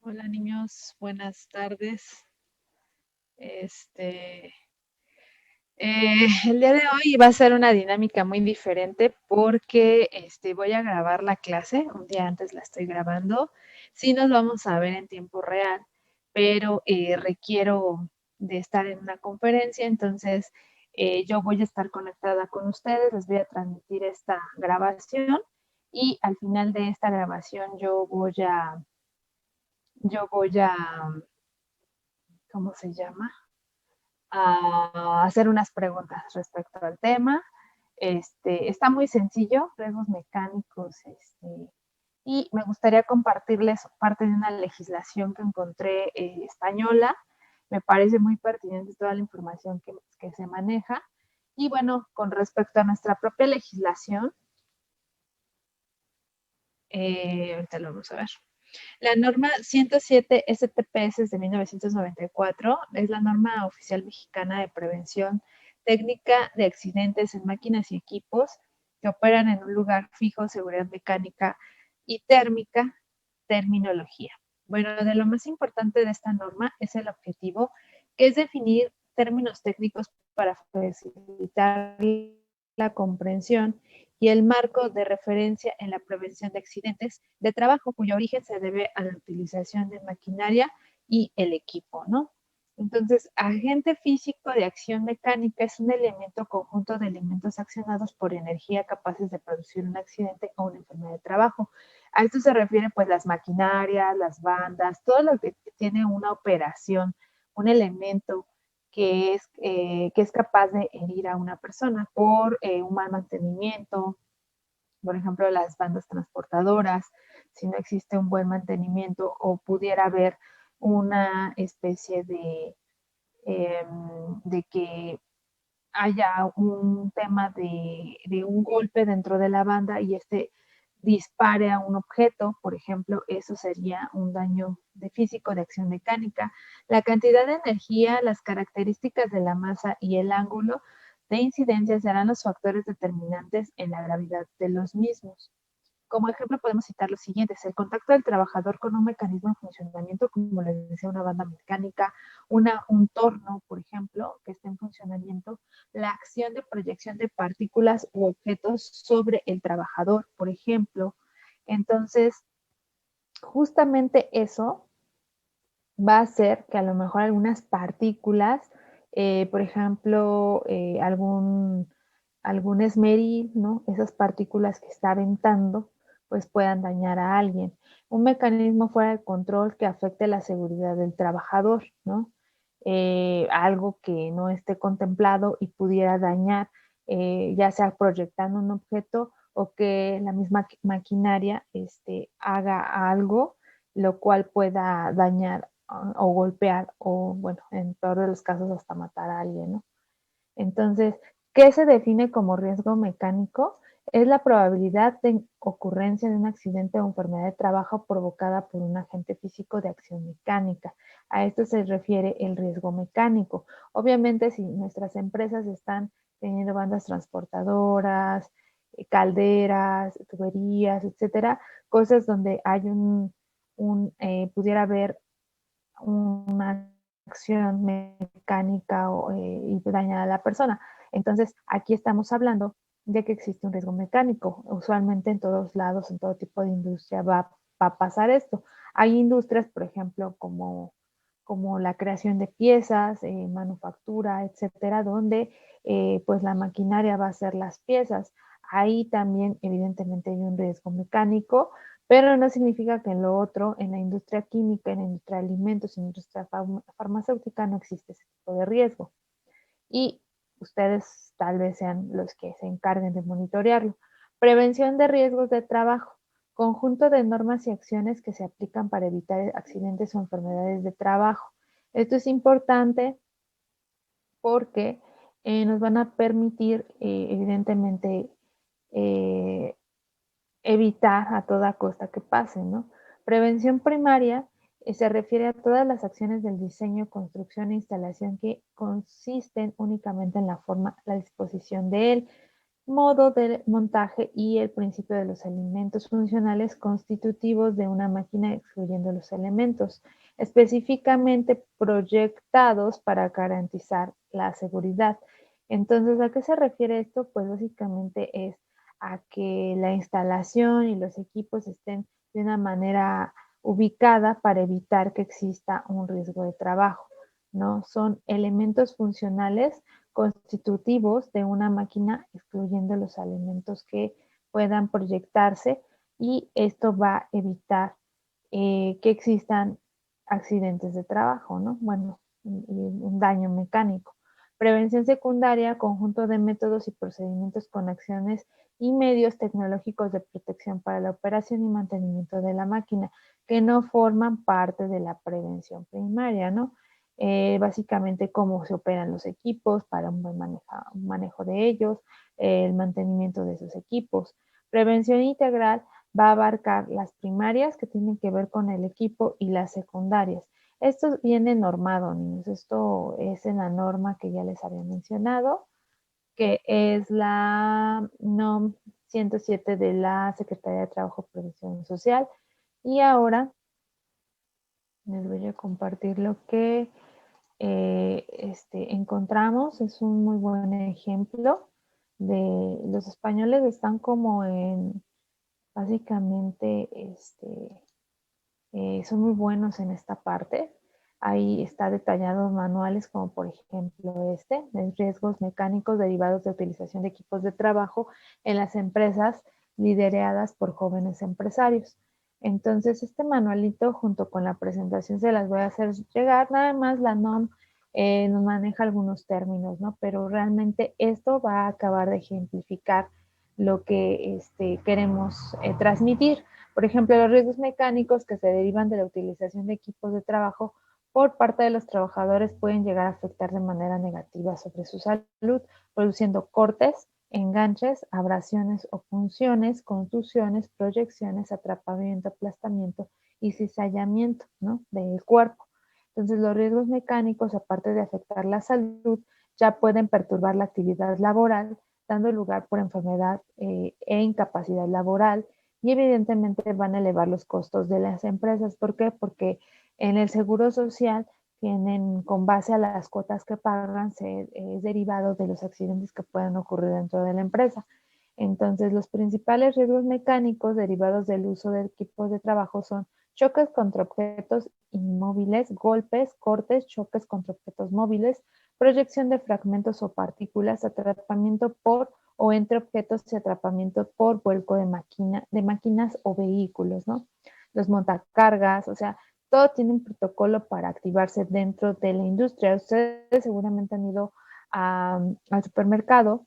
Hola niños, buenas tardes. Este, el día de hoy va a ser una dinámica muy diferente porque voy a grabar la clase, un día antes la estoy grabando. Sí nos vamos a ver en tiempo real, pero requiero de estar en una conferencia, entonces yo voy a estar conectada con ustedes, les voy a transmitir esta grabación y al final de esta grabación yo voy a, ¿cómo se llama? A hacer unas preguntas respecto al tema. Está muy sencillo, riesgos mecánicos, y me gustaría compartirles parte de una legislación que encontré española. Me parece muy pertinente toda la información que se maneja. Y bueno, con respecto a nuestra propia legislación, ahorita lo vamos a ver. La norma 107 STPS de 1994 es la norma oficial mexicana de prevención técnica de accidentes en máquinas y equipos que operan en un lugar fijo, seguridad mecánica y térmica, terminología. Bueno, de lo más importante de esta norma es el objetivo, que es definir términos técnicos para facilitar la comprensión y el marco de referencia en la prevención de accidentes de trabajo, cuyo origen se debe a la utilización de maquinaria y el equipo, ¿no? Entonces, agente físico de acción mecánica es un elemento conjunto de elementos accionados por energía capaces de producir un accidente o una enfermedad de trabajo. A esto se refieren pues las maquinarias, las bandas, todo lo que tiene una operación, un elemento que es capaz de herir a una persona por un mal mantenimiento, por ejemplo, las bandas transportadoras, si no existe un buen mantenimiento o pudiera haber una especie de que haya un tema de un golpe dentro de la banda y dispare a un objeto, por ejemplo, eso sería un daño de físico de acción mecánica. La cantidad de energía, las características de la masa y el ángulo de incidencia serán los factores determinantes en la gravedad de los mismos. Como ejemplo podemos citar los siguientes: el contacto del trabajador con un mecanismo en funcionamiento, como les decía, una banda mecánica, un torno, por ejemplo, que esté en funcionamiento, la acción de proyección de partículas u objetos sobre el trabajador, por ejemplo. Entonces, justamente eso va a hacer que a lo mejor algunas partículas, por ejemplo, algún esmeril, ¿no? Esas partículas que está aventando, pues puedan dañar a alguien. Un mecanismo fuera de control que afecte la seguridad del trabajador, ¿no? Algo que no esté contemplado y pudiera dañar, ya sea proyectando un objeto o que la misma maquinaria haga algo lo cual pueda dañar o golpear o, bueno, en peor de los casos hasta matar a alguien, ¿no? Entonces, ¿qué se define como riesgo mecánico? Es la probabilidad de ocurrencia de un accidente o enfermedad de trabajo provocada por un agente físico de acción mecánica. A esto se refiere el riesgo mecánico. Obviamente, si nuestras empresas están teniendo bandas transportadoras, calderas, tuberías, etcétera, cosas donde hay pudiera haber una acción mecánica y dañar a la persona. Entonces, aquí estamos hablando de que existe un riesgo mecánico. Usualmente en todos lados, en todo tipo de industria va a pasar esto. Hay industrias, por ejemplo, como la creación de piezas, manufactura, etcétera, donde pues la maquinaria va a hacer las piezas. Ahí también evidentemente hay un riesgo mecánico, pero no significa que en lo otro, en la industria química, en la industria de alimentos, en la industria farmacéutica, no existe ese tipo de riesgo. Y ustedes tal vez sean los que se encarguen de monitorearlo. Prevención de riesgos de trabajo. Conjunto de normas y acciones que se aplican para evitar accidentes o enfermedades de trabajo. Esto es importante porque nos van a permitir, evidentemente, eh, evitar a toda costa que pase, ¿no? Prevención primaria se refiere a todas las acciones del diseño, construcción e instalación que consisten únicamente en la forma, la disposición de él. modo de montaje y el principio de los elementos funcionales constitutivos de una máquina excluyendo los elementos específicamente proyectados para garantizar la seguridad. Entonces, ¿a qué se refiere esto? Pues básicamente es a que la instalación y los equipos estén de una manera ubicada para evitar que exista un riesgo de trabajo, ¿no? Son elementos funcionales constitutivos de una máquina, excluyendo los elementos que puedan proyectarse, y esto va a evitar que existan accidentes de trabajo, ¿no? Bueno, un daño mecánico. Prevención secundaria, conjunto de métodos y procedimientos con acciones y medios tecnológicos de protección para la operación y mantenimiento de la máquina, que no forman parte de la prevención primaria, ¿no? Básicamente cómo se operan los equipos para un buen manejo de ellos, el mantenimiento de esos equipos. Prevención integral va a abarcar las primarias que tienen que ver con el equipo y las secundarias. Esto viene normado, niños. Esto es en la norma que ya les había mencionado, que es la NOM 107 de la Secretaría de Trabajo y Previsión Social. Y ahora les voy a compartir lo que encontramos. Es un muy buen ejemplo de los españoles están como en, básicamente, son muy buenos en esta parte. Ahí está detallados manuales como por ejemplo de riesgos mecánicos derivados de utilización de equipos de trabajo en las empresas lideradas por jóvenes empresarios. Entonces, este manualito junto con la presentación se las voy a hacer llegar. Nada más la NOM nos maneja algunos términos, ¿no? Pero realmente esto va a acabar de ejemplificar lo que queremos transmitir. Por ejemplo, los riesgos mecánicos que se derivan de la utilización de equipos de trabajo por parte de los trabajadores pueden llegar a afectar de manera negativa sobre su salud, produciendo cortes, enganches, abrasiones o punciones, contusiones, proyecciones, atrapamiento, aplastamiento y cizallamiento, ¿no?, del cuerpo. Entonces, los riesgos mecánicos, aparte de afectar la salud, ya pueden perturbar la actividad laboral, dando lugar por enfermedad e incapacidad laboral, y evidentemente van a elevar los costos de las empresas. ¿Por qué? Porque en el seguro social tienen, con base a las cuotas que pagan, es derivado de los accidentes que pueden ocurrir dentro de la empresa. Entonces, los principales riesgos mecánicos derivados del uso de equipos de trabajo son choques contra objetos inmóviles, golpes, cortes, choques contra objetos móviles, proyección de fragmentos o partículas, atrapamiento por o entre objetos y atrapamiento por vuelco de máquinas o vehículos, ¿no? Los montacargas, o sea, todo tiene un protocolo para activarse dentro de la industria. Ustedes seguramente han ido al supermercado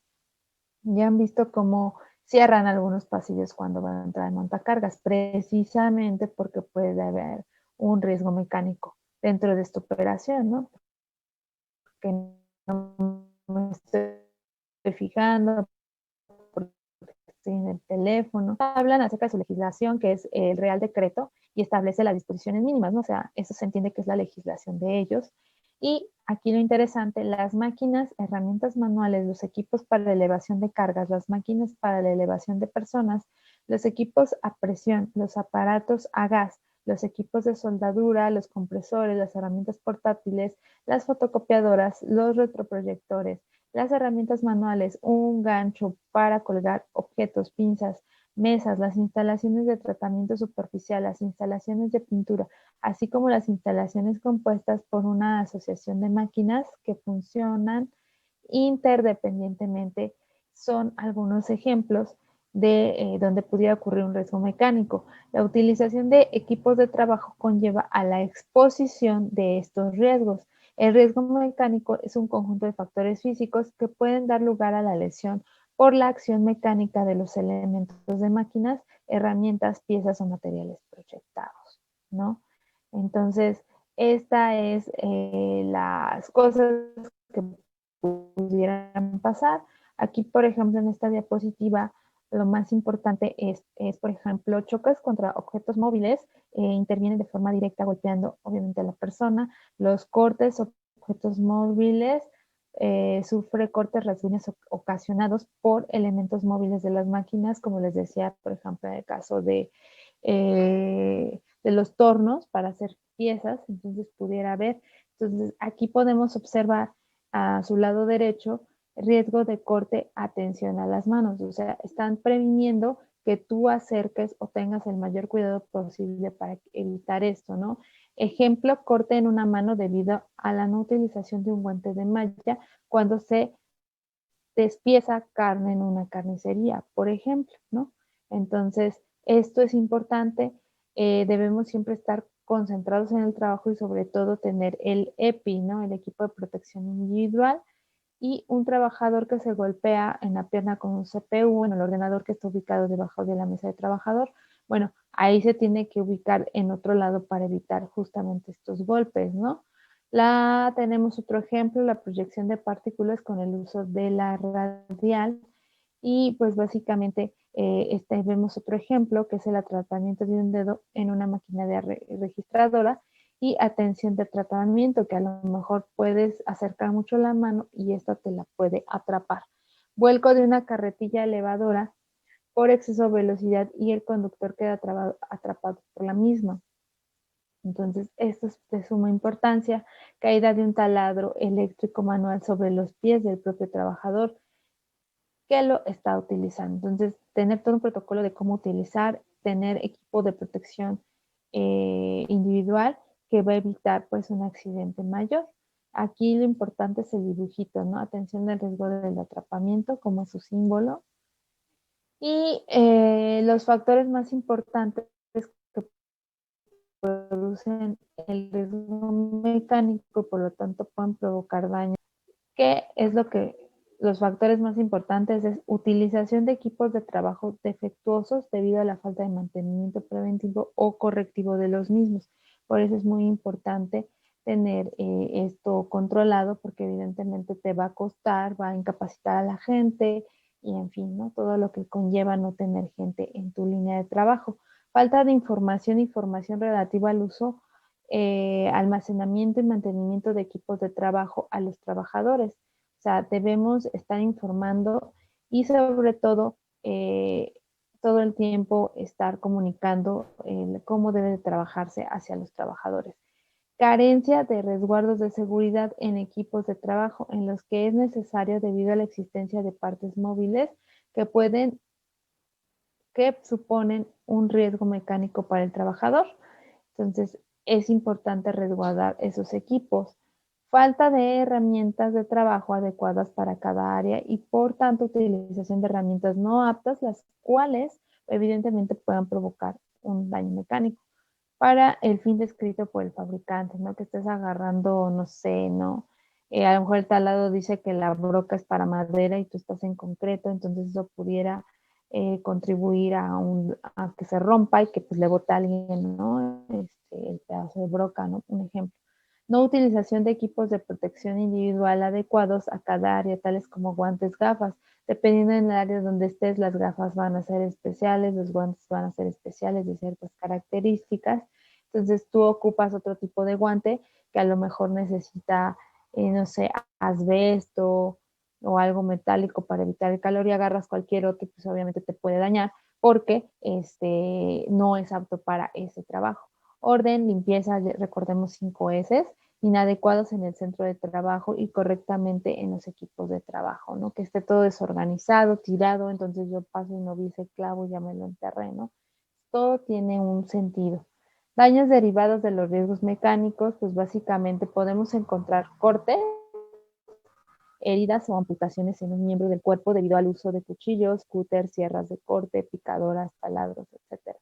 y han visto cómo cierran algunos pasillos cuando van a entrar en montacargas, precisamente porque puede haber un riesgo mecánico dentro de esta operación, ¿no? Que no me estoy fijando, porque estoy en el teléfono. Hablan acerca de su legislación, que es el Real Decreto, y establece las disposiciones mínimas, ¿no? O sea, eso se entiende que es la legislación de ellos. Y aquí lo interesante, las máquinas, herramientas manuales, los equipos para la elevación de cargas, las máquinas para la elevación de personas, los equipos a presión, los aparatos a gas, los equipos de soldadura, los compresores, las herramientas portátiles, las fotocopiadoras, los retroproyectores, las herramientas manuales, un gancho para colgar objetos, pinzas, mesas, las instalaciones de tratamiento superficial, las instalaciones de pintura, así como las instalaciones compuestas por una asociación de máquinas que funcionan interdependientemente, son algunos ejemplos de donde pudiera ocurrir un riesgo mecánico. La utilización de equipos de trabajo conlleva a la exposición de estos riesgos. El riesgo mecánico es un conjunto de factores físicos que pueden dar lugar a la lesión por la acción mecánica de los elementos de máquinas, herramientas, piezas o materiales proyectados, ¿no? Entonces, esta es las cosas que pudieran pasar. Aquí, por ejemplo, en esta diapositiva, lo más importante por ejemplo, choques contra objetos móviles, intervienen de forma directa golpeando, obviamente, a la persona. Los cortes, objetos móviles, sufre cortes, rasguños ocasionados por elementos móviles de las máquinas, como les decía, por ejemplo, en el caso de los tornos para hacer piezas, entonces pudiera haber. Entonces, aquí podemos observar a su lado derecho riesgo de corte, atención a las manos, o sea, están previniendo que tú acerques o tengas el mayor cuidado posible para evitar esto, ¿no? Ejemplo, corte en una mano debido a la no utilización de un guante de malla cuando se despieza carne en una carnicería, por ejemplo, ¿no? Entonces, esto es importante, debemos siempre estar concentrados en el trabajo y sobre todo tener el EPI, ¿no? El equipo de protección individual, y un trabajador que se golpea en la pierna con un CPU en el ordenador que está ubicado debajo de la mesa de trabajador. Bueno, ahí se tiene que ubicar en otro lado para evitar justamente estos golpes, ¿no? Tenemos otro ejemplo, la proyección de partículas con el uso de la radial y pues básicamente vemos otro ejemplo que es el atrapamiento de un dedo en una máquina de registradora y atención de tratamiento, que a lo mejor puedes acercar mucho la mano y esta te la puede atrapar. Vuelco de una carretilla elevadora por exceso de velocidad y el conductor queda atrapado por la misma. Entonces, esto es de suma importancia. Caída de un taladro eléctrico manual sobre los pies del propio trabajador que lo está utilizando. Entonces, tener todo un protocolo de cómo utilizar, tener equipo de protección individual que va a evitar pues un accidente mayor. Aquí lo importante es el dibujito, ¿no? Atención al riesgo del atrapamiento como su símbolo. Y los factores más importantes que producen el riesgo mecánico, por lo tanto pueden provocar daño. ¿Qué es lo que los factores más importantes? Es utilización de equipos de trabajo defectuosos debido a la falta de mantenimiento preventivo o correctivo de los mismos. Por eso es muy importante tener esto controlado porque evidentemente te va a costar, va a incapacitar a la gente y en fin, ¿no? Todo lo que conlleva no tener gente en tu línea de trabajo. Falta de información relativa al uso, almacenamiento y mantenimiento de equipos de trabajo a los trabajadores. O sea, debemos estar informando y sobre todo el tiempo estar comunicando cómo debe de trabajarse hacia los trabajadores. Carencia de resguardos de seguridad en equipos de trabajo en los que es necesario debido a la existencia de partes móviles que que suponen un riesgo mecánico para el trabajador. Entonces, es importante resguardar esos equipos. Falta de herramientas de trabajo adecuadas para cada área y por tanto utilización de herramientas no aptas, las cuales evidentemente puedan provocar un daño mecánico para el fin descrito por el fabricante, ¿no? Que estés agarrando, no sé, ¿no? A lo mejor el talado dice que la broca es para madera y tú estás en concreto, entonces eso pudiera contribuir a que se rompa y que pues le bote a alguien, ¿no? El pedazo de broca, ¿no? Un ejemplo. No utilización de equipos de protección individual adecuados a cada área, tales como guantes, gafas. Dependiendo del área donde estés, las gafas van a ser especiales, los guantes van a ser especiales de ciertas características. Entonces tú ocupas otro tipo de guante que a lo mejor necesita, no sé, asbesto o algo metálico para evitar el calor y agarras cualquier otro, pues obviamente te puede dañar porque no es apto para ese trabajo. Orden, limpieza, recordemos 5 S, inadecuados en el centro de trabajo y correctamente en los equipos de trabajo, ¿no? Que esté todo desorganizado, tirado, entonces yo paso y no vi ese clavo y ya me lo enterré, ¿no? Todo tiene un sentido. Daños derivados de los riesgos mecánicos, pues básicamente podemos encontrar cortes, heridas o amputaciones en un miembro del cuerpo debido al uso de cuchillos, cúter, sierras de corte, picadoras, taladros, etc.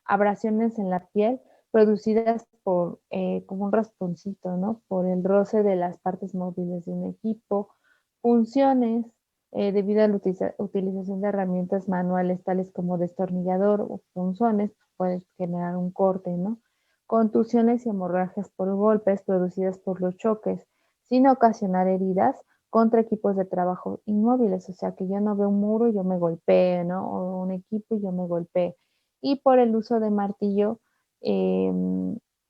Abrasiones en la piel producidas por como un rasponcito, ¿no? Por el roce de las partes móviles de un equipo, funciones debido a la utilización de herramientas manuales tales como destornillador o punzones, puede generar un corte, ¿no? Contusiones y hemorragias por golpes producidas por los choques, sin ocasionar heridas contra equipos de trabajo inmóviles, o sea que yo no veo un muro y yo me golpeo, ¿no? O un equipo y yo me golpeo. Y por el uso de martillo,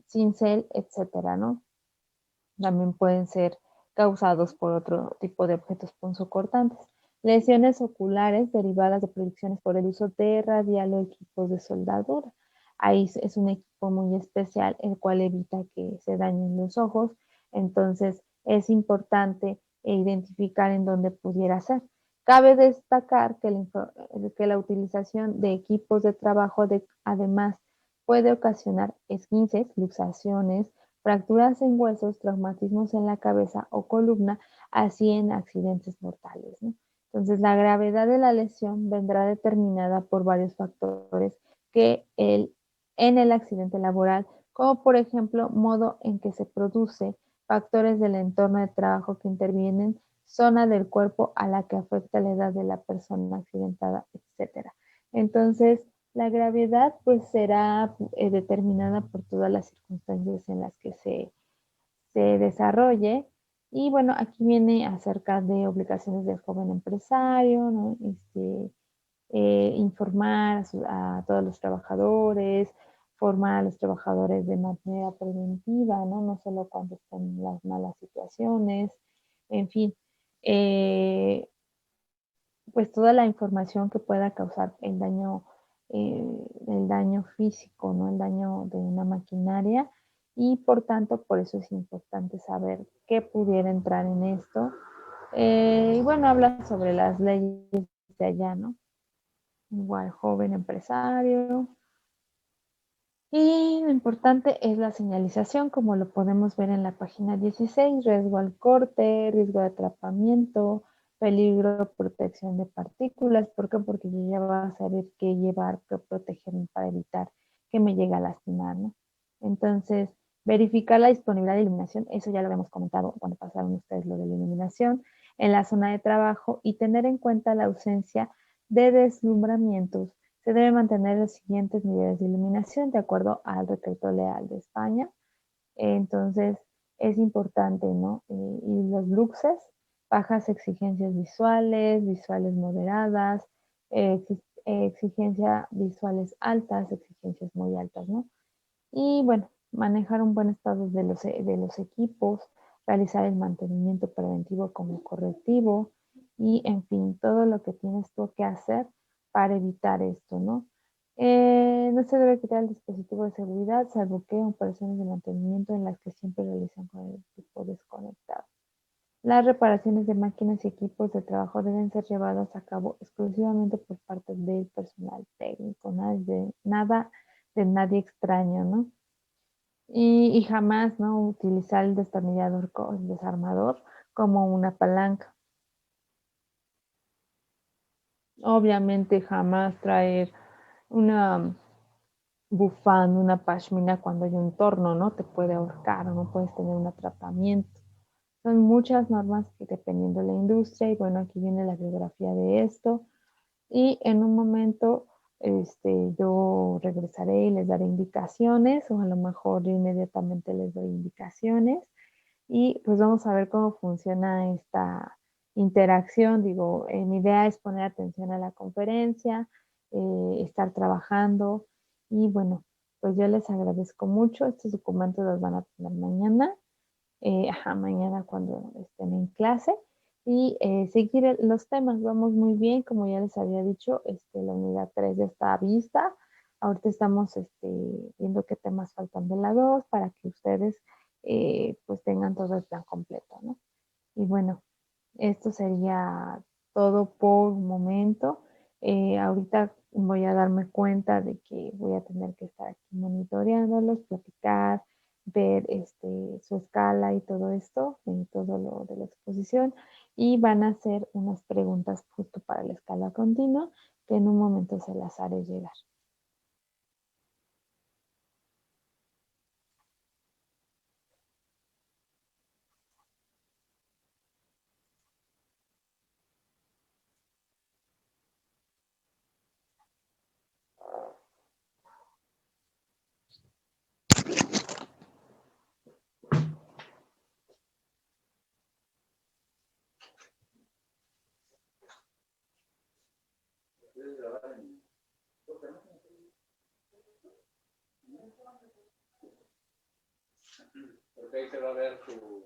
cincel, etcétera, ¿no? También pueden ser causados por otro tipo de objetos punzocortantes. Lesiones oculares derivadas de proyecciones por el uso de radial o equipos de soldadura. Ahí es un equipo muy especial el cual evita que se dañen los ojos, entonces es importante identificar en dónde pudiera ser. Cabe destacar que la utilización de equipos de trabajo además puede ocasionar esguinces, luxaciones, fracturas en huesos, traumatismos en la cabeza o columna, así en accidentes mortales, ¿no? Entonces, la gravedad de la lesión vendrá determinada por varios factores que en el accidente laboral, como por ejemplo, modo en que se produce, factores del entorno de trabajo que intervienen, zona del cuerpo a la que afecta la edad de la persona accidentada, etcétera. Entonces, la gravedad pues será determinada por todas las circunstancias en las que se desarrolle. Y bueno, aquí viene acerca de obligaciones del joven empresario, ¿no? Informar a todos los trabajadores, formar a los trabajadores de manera preventiva, ¿no? No solo cuando están en las malas situaciones, en fin, eh, pues toda la información que pueda causar el daño físico, ¿no? El daño de una maquinaria y por tanto, por eso es importante saber qué pudiera entrar en esto. Y bueno, habla sobre las leyes de allá, ¿no? Igual, joven empresario. Y lo importante es la señalización, como lo podemos ver en la página 16, riesgo al corte, riesgo de atrapamiento, peligro, protección de partículas. ¿Por qué? Porque yo ya voy a saber qué llevar, qué protegerme para evitar que me llegue a lastimar, ¿no? Entonces, verificar la disponibilidad de iluminación, eso ya lo habíamos comentado cuando pasaron ustedes lo de la iluminación en la zona de trabajo y tener en cuenta la ausencia de deslumbramientos. Se debe mantener los siguientes niveles de iluminación de acuerdo al decreto leal de España. Entonces, es importante, ¿no? Y los luxes, bajas exigencias visuales, visuales moderadas, exigencias visuales altas, exigencias muy altas, ¿no? Y bueno, manejar un buen estado de los equipos, realizar el mantenimiento preventivo como correctivo y en fin, todo lo que tienes tú que hacer para evitar esto, ¿no? No se debe quitar el dispositivo de seguridad, salvo que operaciones de mantenimiento en las que siempre realizan con el equipo desconectado. Las reparaciones de máquinas y equipos de trabajo deben ser llevadas a cabo exclusivamente por parte del personal técnico, nada de nadie extraño, ¿no? Y jamás, ¿no? Utilizar el destornillador, el desarmador como una palanca. Obviamente jamás traer una bufanda, una pashmina cuando hay un torno, ¿no? Te puede ahorcar o no puedes tener un atrapamiento. Son muchas normas que dependiendo de la industria y bueno, aquí viene la biografía de esto y en un momento yo regresaré y les daré indicaciones o a lo mejor inmediatamente les doy indicaciones y pues vamos a ver cómo funciona esta interacción. Digo, mi idea es poner atención a la conferencia, estar trabajando y bueno, pues yo les agradezco mucho. Estos documentos los van a tener mañana, mañana cuando estén en clase y seguir los temas. Vamos muy bien, como ya les había dicho, la unidad 3 ya está vista. Ahorita estamos viendo qué temas faltan de la 2 para que ustedes pues tengan todo el plan completo, ¿no? Y bueno, esto sería todo por un momento. Ahorita voy a darme cuenta de que voy a tener que estar aquí monitoreándolos, platicar, ver su escala y todo esto, todo lo de la exposición. Y van a hacer unas preguntas justo para la escala continua que en un momento se las haré llegar. Porque ahí se va a ver su